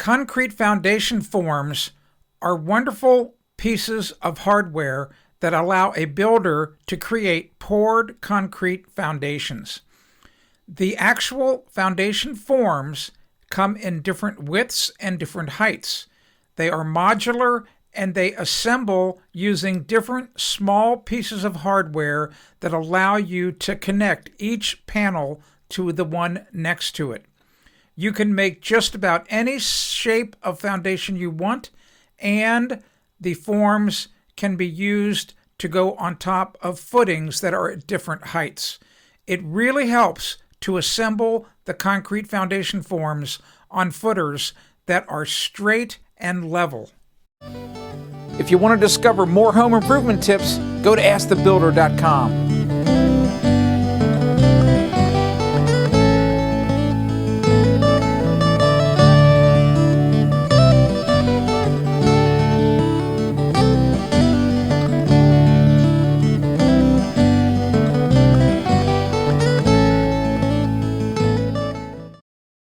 Concrete foundation forms are wonderful pieces of hardware that allow a builder to create poured concrete foundations. The actual foundation forms come in different widths and different heights. They are modular and they assemble using different small pieces of hardware that allow you to connect each panel to the one next to it. You can make just about any shape of foundation you want, and the forms can be used to go on top of footings that are at different heights. It really helps to assemble the concrete foundation forms on footers that are straight and level. If you want to discover more home improvement tips, go to AskTheBuilder.com.